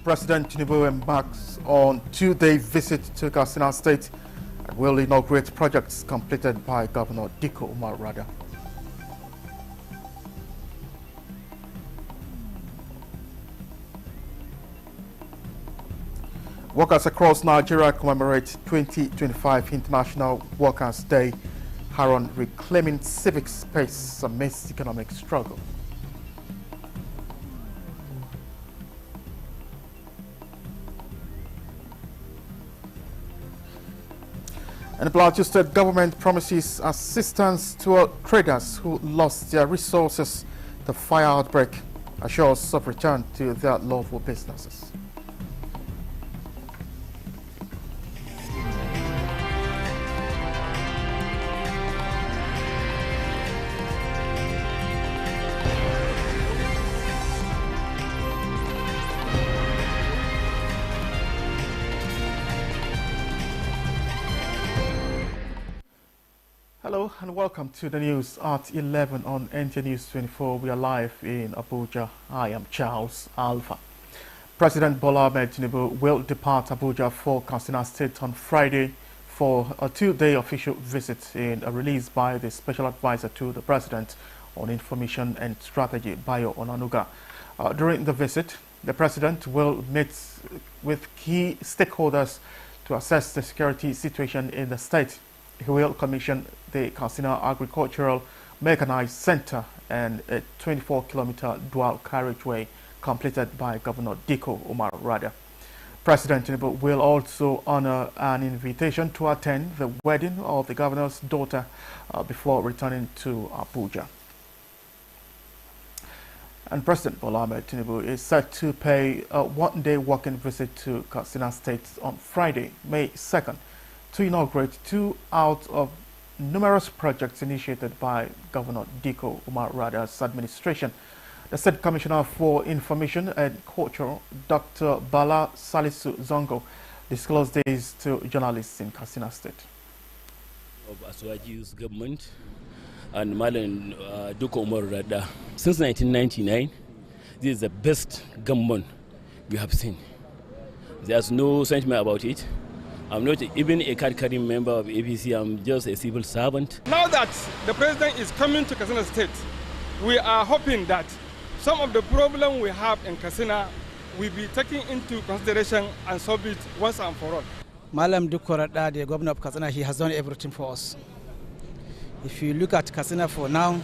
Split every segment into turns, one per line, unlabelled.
President Tinubu embarks on two-day visit to Katsina State and will inaugurate projects completed by Governor Dikko Umar Radda. Workers across Nigeria commemorate 2025 International Workers' Day, Haron reclaiming civic space amidst economic struggle. And the Plateau State government promises assistance to traders who lost their resources to fire outbreak, assures of return to their lawful businesses. Hello and welcome to the news at 11 on NTA News 24. We are live in Abuja. I am Charles Alpha. President Bola Ahmed Tinubu will depart Abuja for Katsina State on Friday for a two-day official visit in a release by the Special Advisor to the President on Information and Strategy, Bayo Onanuga. During the visit, the President will meet with key stakeholders to assess the security situation in the state. He will commission the Katsina Agricultural Mechanized Center and a 24-kilometer dual carriageway completed by Governor Dikko Umar Radda. President Tinubu will also honor an invitation to attend the wedding of the governor's daughter before returning to Abuja. And President Bola Ahmed Tinubu is set to pay a one-day walking visit to Katsina State on Friday, May 2nd, to inaugurate two out of numerous projects initiated by Governor Dikko Umar Radda's administration. The State Commissioner for Information and Culture, Dr. Bala Salisu Zongo, disclosed this to journalists in Katsina State.
Of Asuwaji's government and Malam Dikko Umar Radda. Since 1999, this is the best government we have seen. There's no sentiment about it. I'm not even a card-carrying member of APC, I'm just a civil servant.
Now that the president is coming to Katsina State, we are hoping that some of the problems we have in Katsina will be taken into consideration and solved it once and for all.
Malam Dikko Radda, the governor of Katsina, he has done everything for us. If you look at Katsina for now,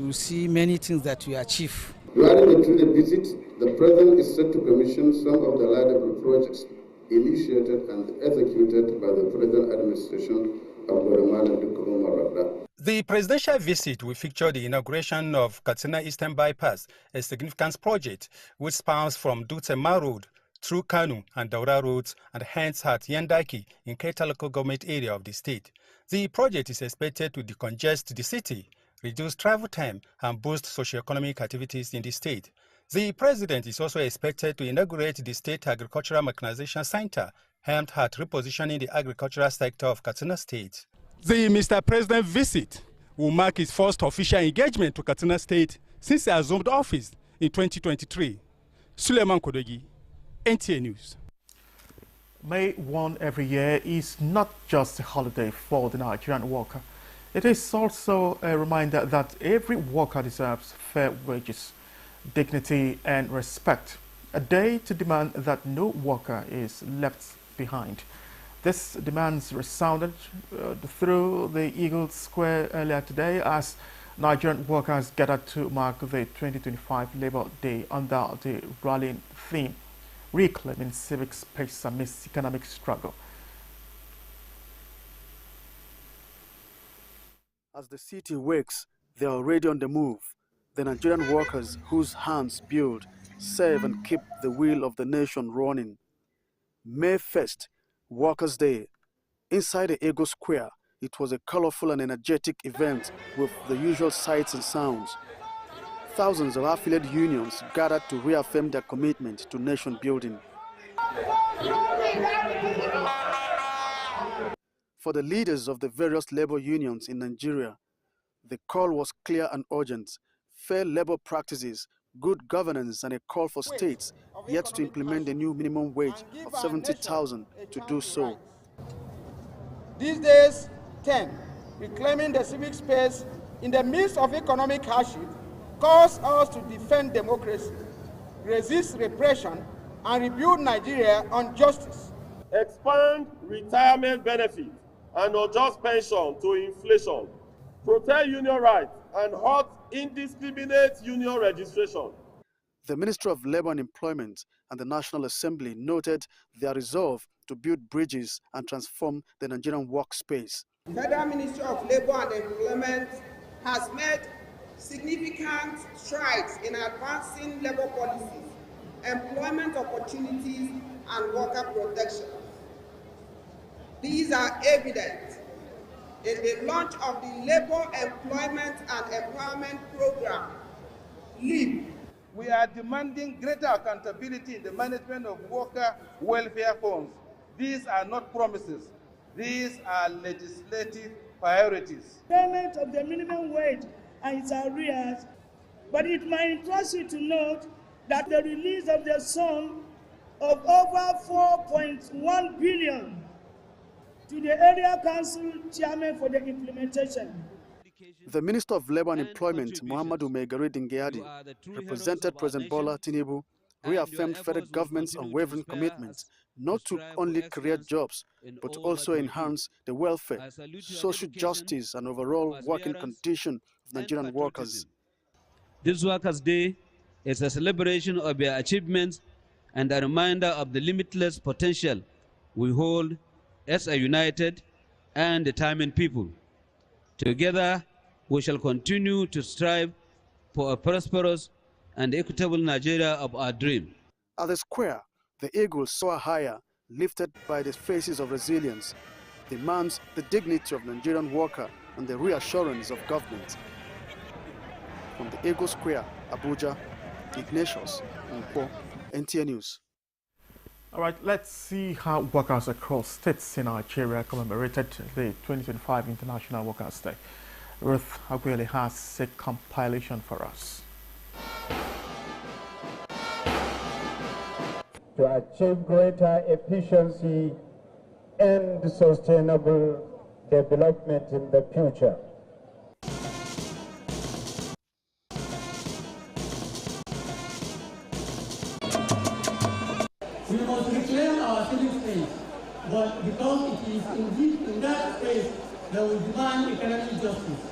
you see many things that we achieve.
During the two-day visit, the president is set to commission some of the laudable projects initiated and executed by the present administration of Malam Dikko Umar Radda.
The presidential visit will feature the inauguration of Katsina Eastern Bypass, a significant project which spans from Dutse Road through Kanu and Daura roads and hence at Yandaki in Keta local government area of the state. The project is expected to decongest the city, reduce travel time and boost socio-economic activities in the state. The president is also expected to inaugurate the State Agricultural Mechanization Center, aimed at repositioning the agricultural sector of Katsina State.
The Mr. President visit will mark his first official engagement to Katsina State since he assumed office in 2023. Suleiman Kodogi, NTA News.
May 1 every year is not just a holiday for the Nigerian worker. It is also a reminder that every worker deserves fair wages, dignity and respect. A day to demand that no worker is left behind. This demands resounded through the Eagle Square earlier today as Nigerian workers gathered to mark the 2025 Labour Day under the rallying theme, reclaiming civic space amidst economic struggle.
As the city wakes, they are already on the move. The Nigerian workers whose hands build, serve and keep the wheel of the nation running. May 1st, Workers' Day. Inside the Eagle Square, it was a colorful and energetic event with the usual sights and sounds. Thousands of affiliate unions gathered to reaffirm their commitment to nation building. For the leaders of the various labor unions in Nigeria, the call was clear and urgent. Fair labor practices, good governance, and a call for states, yet to implement the new minimum wage of 70,000 to do so.
These days, 10, reclaiming the civic space in the midst of economic hardship calls us to defend democracy, resist repression, and rebuild Nigeria on justice.
Expand retirement benefit and unjust pension to inflation. Protect union rights and halt indiscriminate union registration.
The Ministry of Labour and Employment and the National Assembly noted their resolve to build bridges and transform the Nigerian workspace.
The Federal Ministry of Labour and Employment has made significant strides in advancing labour policies, employment opportunities, and worker protection. These are evident in the launch of the Labour Employment and Empowerment Program, LEAP. We are demanding greater accountability in the management of worker welfare funds. These are not promises. These are legislative priorities.
Payment of the minimum wage and its arrears, but it might interest you to note that the release of the sum of over 4.1 billion to the area council chairman for the implementation.
The Minister of Labour and Employment, Muhammadu Megari Dingyadi, represented President Bola Tinubu, reaffirmed federal government's unwavering commitment not to only create jobs, but also enhance the welfare, social justice, and overall working condition of Nigerian workers.
This Workers' Day is a celebration of their achievements and a reminder of the limitless potential we hold as a united and determined people. Together, we shall continue to strive for a prosperous and equitable Nigeria of our dream.
At the square, the eagle soar higher, lifted by the faces of resilience, demands the dignity of Nigerian worker and the reassurance of government. From the Eagle Square, Abuja, Ignatius Nkwo, NTA News.
All right, let's see how workers across states in Nigeria commemorated the 2025 International Workers' Day. Ruth Aguili has a compilation for us.
To achieve greater efficiency and sustainable development in the future.
We must reclaim our civic space, but because it is in that space that we demand economic justice.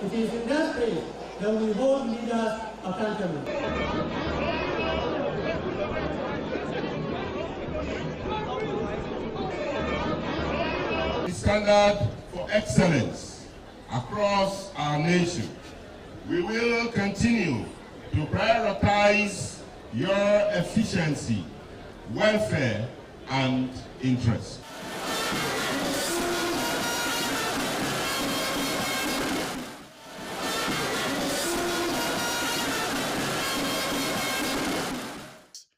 It is in that space that we hold leaders accountable.
The standard for excellence across our nation. We will continue to prioritize your efficiency, welfare, and interest.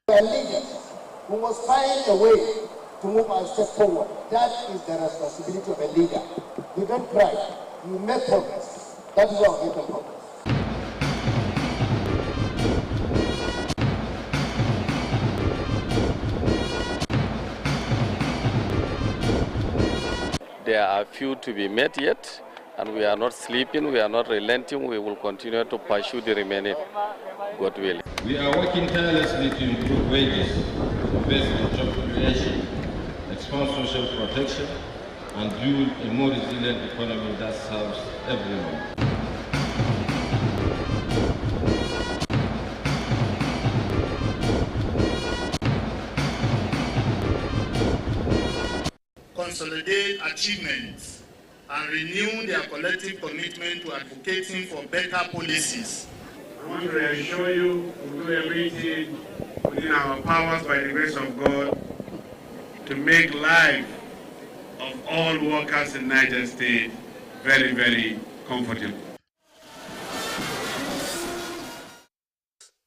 We are leaders. We must find a way to move our step forward. That is the responsibility of a leader. You don't cry, you make progress. That is how we can progress.
There are few to be met yet, and we are not sleeping, we are not relenting, we will continue to pursue the remaining, God willing.
We are working tirelessly to improve wages, invest in job creation, expand social protection, and build a more resilient economy that serves everyone.
Consolidate achievements and renew their collective commitment to advocating for better policies.
I want to reassure you we will do everything within our powers by the grace of God to make life of all workers in Niger State very, very comfortable.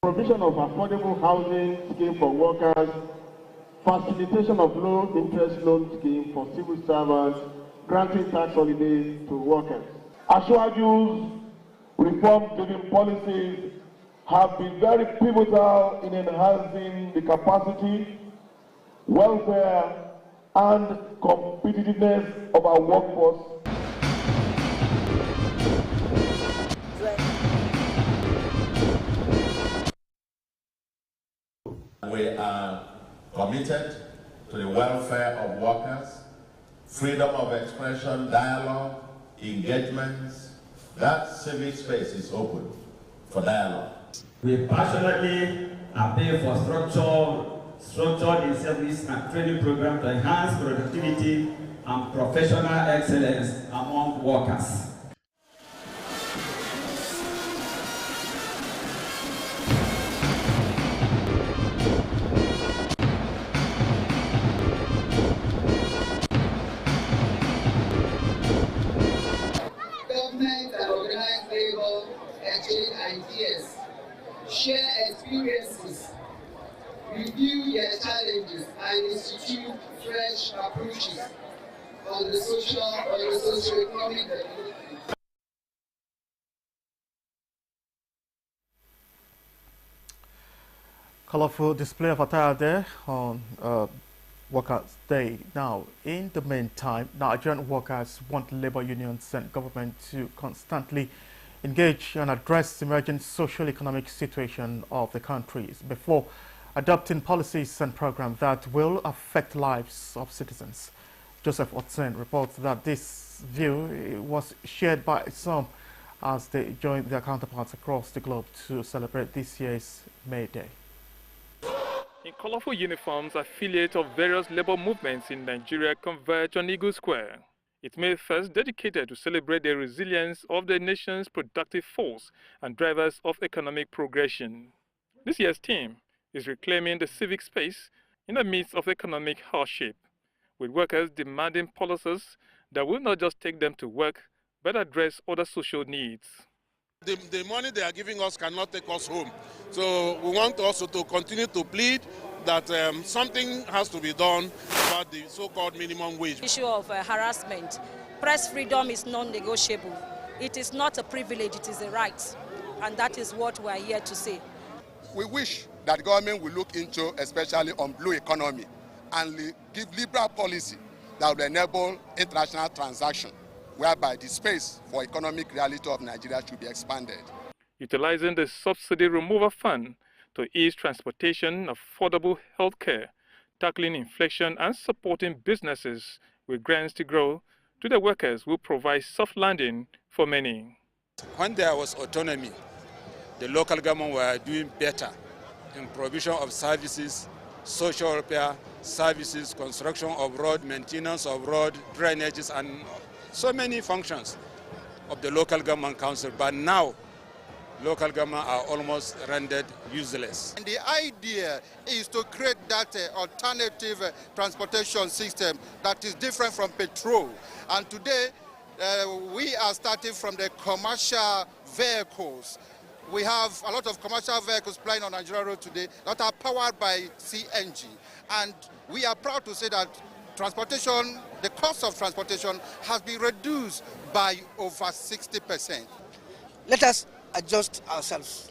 Provision of affordable housing scheme for workers, facilitation of low-interest loan scheme for civil servants, granting tax holidays to workers. Asiwaju's reform-driven policies
have been very pivotal in enhancing the capacity, welfare, and competitiveness of our workforce.
We are committed to the welfare of workers, freedom of expression, dialogue, engagements. That civic space is open for dialogue.
We passionately appeal for structured service and training programs to enhance productivity and professional excellence among workers.
Government and organized labor exchange ideas, share experiences, review their challenges, and institute fresh approaches on the socio-economic development.
Colorful display of attire there on Workers' Day. Now, in the meantime, Nigerian workers want labor unions and government to constantly engage and address the emerging socio-economic situation of the countries before adopting policies and programs that will affect lives of citizens. Joseph Otsen reports that this view was shared by some as they joined their counterparts across the globe to celebrate this year's May Day.
In colorful uniforms, affiliates of various labor movements in Nigeria converge on Eagle Square. It's May 1st dedicated to celebrate the resilience of the nation's productive force and drivers of economic progression. This year's theme is reclaiming the civic space in the midst of economic hardship, with workers demanding policies that will not just take them to work, but address other social needs.
The money they are giving us cannot take us home. So we want also to continue to plead that something has to be done about the so-called minimum wage.
The issue of harassment. Press freedom is non-negotiable. It is not a privilege, it is a right. And that is what we are here to say.
We wish that the government will look into, especially on blue economy, and give liberal policy that will enable international transaction, whereby the space for economic reality of Nigeria should be expanded.
Utilizing the subsidy removal fund to ease transportation, affordable health care, tackling inflation and supporting businesses with grants to grow to the workers who provide soft landing for many.
When there was autonomy, the local government were doing better in provision of services, social repair services, construction of road, maintenance of road, drainages, and so many functions of the local government council. But now, local government are almost rendered useless.
And the idea is to create that alternative transportation system that is different from petrol. And today, we are starting from the commercial vehicles. We have a lot of commercial vehicles plying on Nigeria road today that are powered by CNG. And we are proud to say that transportation, the cost of transportation has been reduced by over 60%.
Let us adjust ourselves.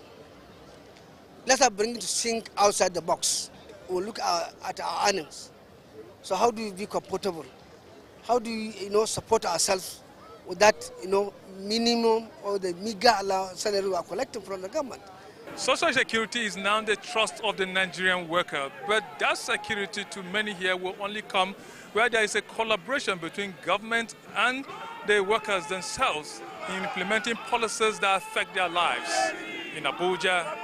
Let us bring to think outside the box. We'll look at our earnings. So how do we be comfortable? How do we support ourselves with that minimum or the meager salary we are collecting from the government?
Social security is now the trust of the Nigerian worker, but that security to many here will only come where there is a collaboration between government and the workers themselves in implementing policies that affect their lives. In Abuja,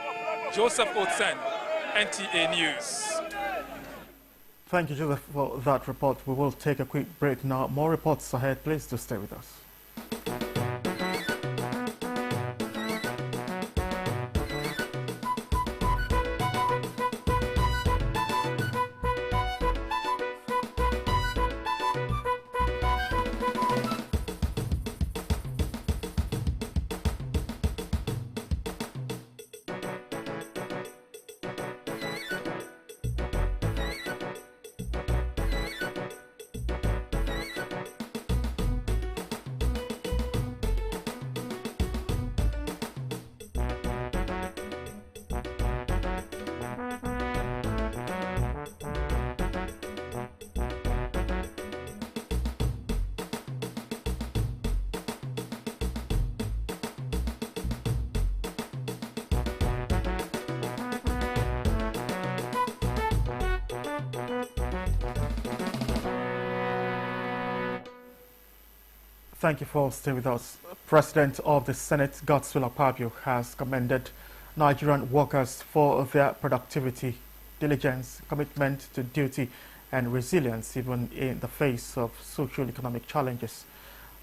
Joseph Otsen, NTA News.
Thank you, Joseph, for that report. We will take a quick break now. More reports ahead. Please do stay with us. Thank you for staying with us. President of the Senate, Godswill Akpabio, has commended Nigerian workers for their productivity, diligence, commitment to duty, and resilience even in the face of socio-economic challenges.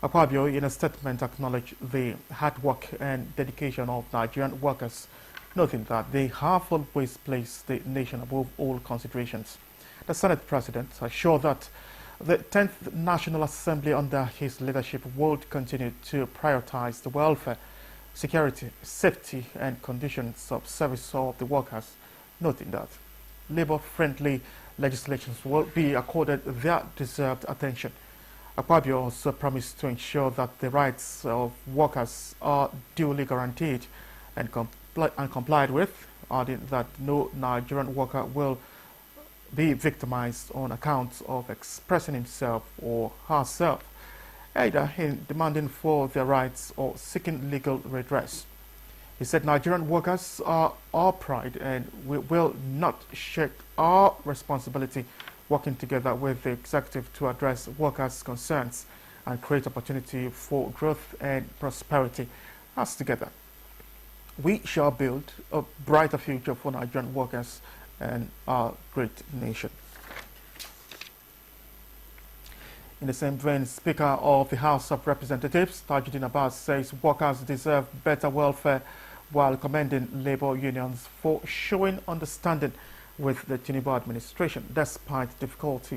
Akpabio, in a statement, acknowledged the hard work and dedication of Nigerian workers, noting that they have always placed the nation above all considerations. The Senate President assured that the 10th National Assembly under his leadership would continue to prioritize the welfare, security, safety, and conditions of service of the workers, noting that labor-friendly legislations will be accorded their deserved attention. Akpabio also promised to ensure that the rights of workers are duly guaranteed and complied with, adding that no Nigerian worker will be victimized on account of expressing himself or herself, either in demanding for their rights or seeking legal redress. He said Nigerian workers are our pride and we will not shirk our responsibility working together with the executive to address workers' concerns and create opportunity for growth and prosperity. As together, we shall build a brighter future for Nigerian workers and our great nation. In the same vein, Speaker of the House of Representatives, Tajuddin Abbas, says workers deserve better welfare while commending labor unions for showing understanding with the Tinubu administration despite difficult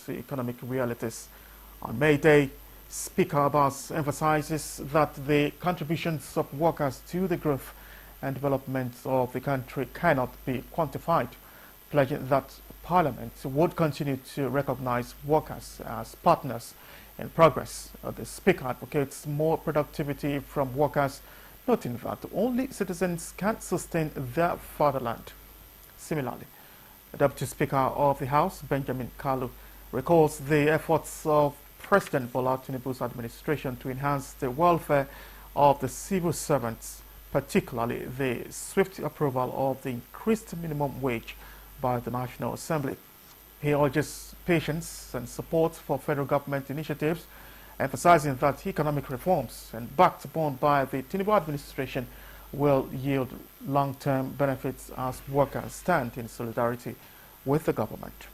economic realities. On May Day, Speaker Abbas emphasizes that the contributions of workers to the growth and development of the country cannot be quantified, pledging that Parliament would continue to recognize workers as partners in progress. The Speaker advocates more productivity from workers, noting that only citizens can sustain their fatherland. Similarly, the Deputy Speaker of the House, Benjamin Kalu, recalls the efforts of President Bola Tinubu's administration to enhance the welfare of the civil servants, particularly the swift approval of the increased minimum wage by the National Assembly. He urges patience and support for federal government initiatives, emphasizing that economic reforms and backed upon by the Tinubu administration will yield long-term benefits as workers stand in solidarity with the government.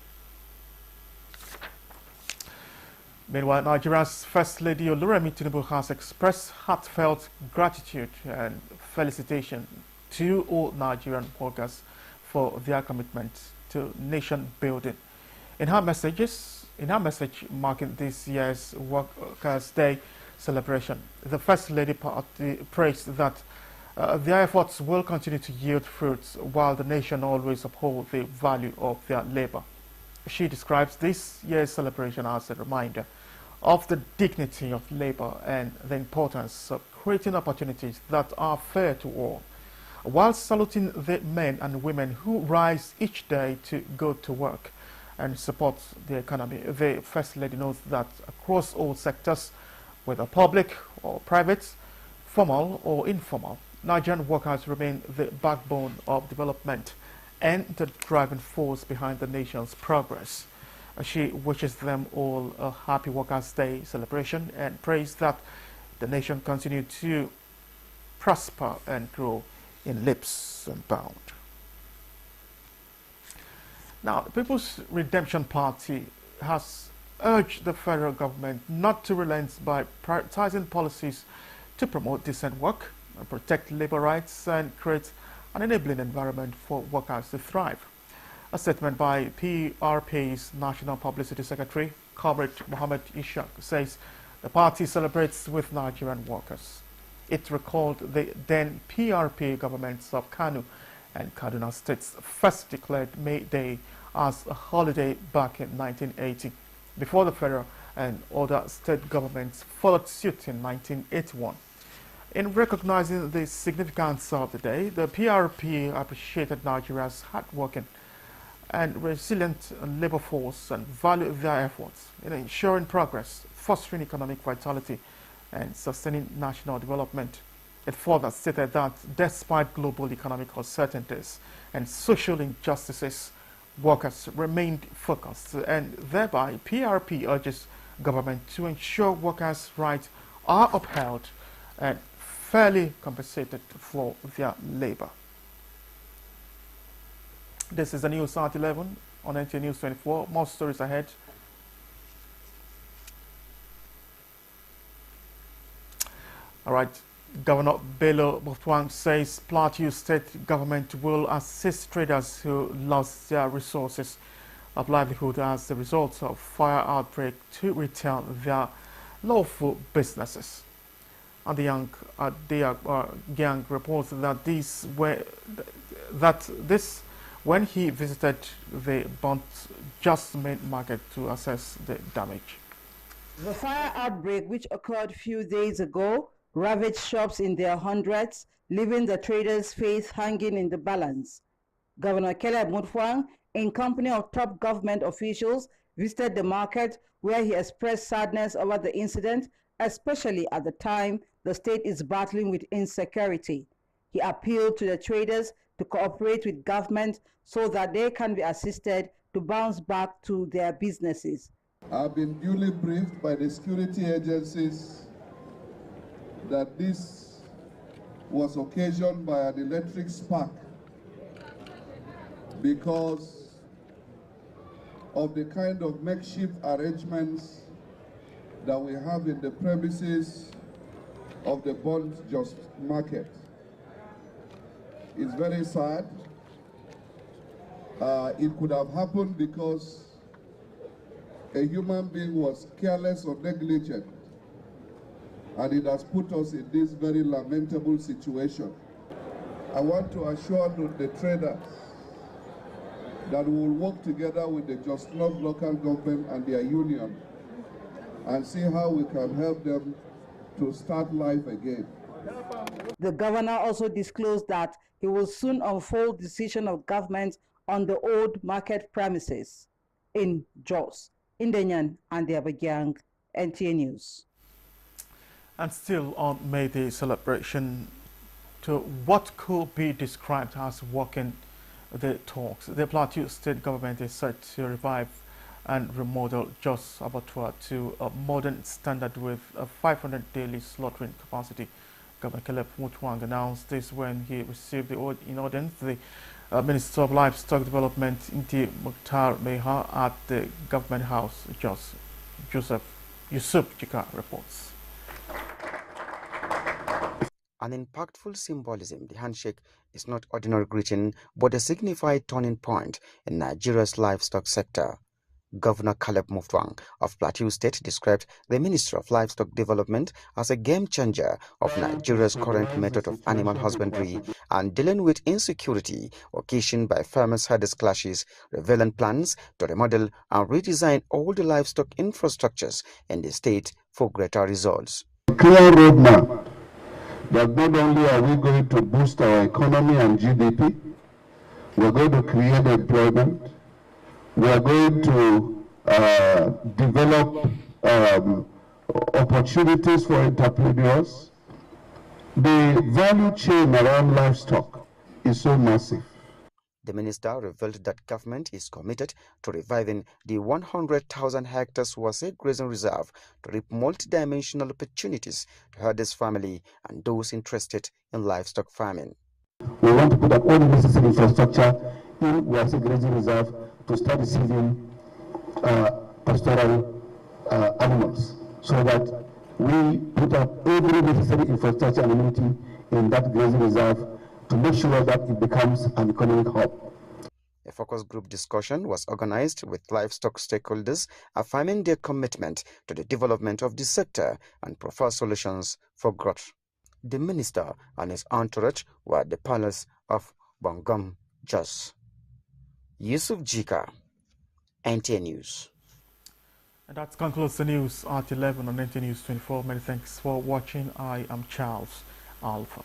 Meanwhile, Nigeria's First Lady Oluremi Tinubu has expressed heartfelt gratitude and felicitation to all Nigerian workers for their commitment to nation building. In her message marking this year's Workers' Day celebration, the First Lady praised that their efforts will continue to yield fruits while the nation always uphold the value of their labor. She describes this year's celebration as a reminder of the dignity of labor and the importance of creating opportunities that are fair to all, while saluting the men and women who rise each day to go to work and support the economy. The First Lady notes that across all sectors, whether public or private, formal or informal, Nigerian workers remain the backbone of development and the driving force behind the nation's progress. She wishes them all a happy Workers' Day celebration and prays that the nation continue to prosper and grow in leaps and bounds. Now, the People's Redemption Party has urged the federal government not to relent by prioritizing policies to promote decent work, protect labor rights, and create an enabling environment for workers to thrive. A statement by PRP's National Publicity Secretary, Comrade Mohammed Ishaq, says the party celebrates with Nigerian workers. It recalled the then PRP governments of Kano and Kaduna states first declared May Day as a holiday back in 1980, before the federal and other state governments followed suit in 1981. In recognizing the significance of the day, the PRP appreciated Nigeria's hardworking and resilient labor force and valued their efforts in ensuring progress, fostering economic vitality, and sustaining national development. It further stated that despite global economic uncertainties and social injustices, workers remained focused, and thereby PRP urges government to ensure workers' rights are upheld and fairly compensated for their labor. This is the news at 11 on NTA News 24. More stories ahead. All right. Governor Bello Mutfwang says Plateau State government will assist traders who lost their resources of livelihood as a result of fire outbreak to return their lawful businesses. And the gang reports that this when he visited the Bont Justment market to assess the damage.
The fire outbreak, which occurred a few days ago, ravaged shops in their hundreds, leaving the traders' faith hanging in the balance. Governor Caleb Mutfwang, in company of top government officials, visited the market where he expressed sadness over the incident, especially at the time the state is battling with insecurity. He appealed to the traders to cooperate with government so that they can be assisted to bounce back to their businesses.
I've been duly briefed by the security agencies that this was occasioned by an electric spark because of the kind of makeshift arrangements that we have in the premises of the Bont Just market. It's very sad. It could have happened because a human being was careless or negligent, and it has put us in this very lamentable situation. I want to assure the traders that we will work together with the Just Love local government and their union and see how we can help them to start life again.
The governor also disclosed that he will soon unfold decision of government on the old market premises in Jos, Indenyan and the Abagyang. NTA News.
And still on May Day celebration, to what could be described as walking the talks, the Plateau State government is set to revive and remodel Jos Abattoir to a modern standard with a 500 daily slaughtering capacity. Governor Caleb Mutfwang announced this when he received in audience the Minister of Livestock Development, Inti Mukhtar Meha, at the Government House, Jos. Yusuf Jika reports.
An impactful symbolism, the handshake is not ordinary greeting, but a signified turning point in Nigeria's livestock sector. Governor Caleb Mutfwang of Plateau State described the Ministry of Livestock Development as a game changer of Nigeria's current method of animal husbandry and dealing with insecurity occasioned by farmers-herders clashes, revealing plans to remodel and redesign all the livestock infrastructures in the state for greater results.
A clear roadmap that not only are we going to boost our economy and GDP, we're going to create employment, we are going to develop opportunities for entrepreneurs. The value chain around livestock is so massive.
The minister revealed that government is committed to reviving the 100,000 hectares Wase Grazing Reserve to reap multidimensional opportunities to herders' family and those interested in livestock farming.
We want to put up all the necessary infrastructure in Wase Grazing Reserve to start receiving pastoral animals, so that we put up every necessary infrastructure and amenity in that grazing reserve to make sure that it becomes an economic hub.
A focus group discussion was organized with livestock stakeholders affirming their commitment to the development of the sector and prefer solutions for growth. The minister and his entourage were at the palace of Bongom, Jos. Yusuf Jika, NTA News.
And that concludes the news at 11 on NTA News 24. Many thanks for watching. I am Charles Alpha.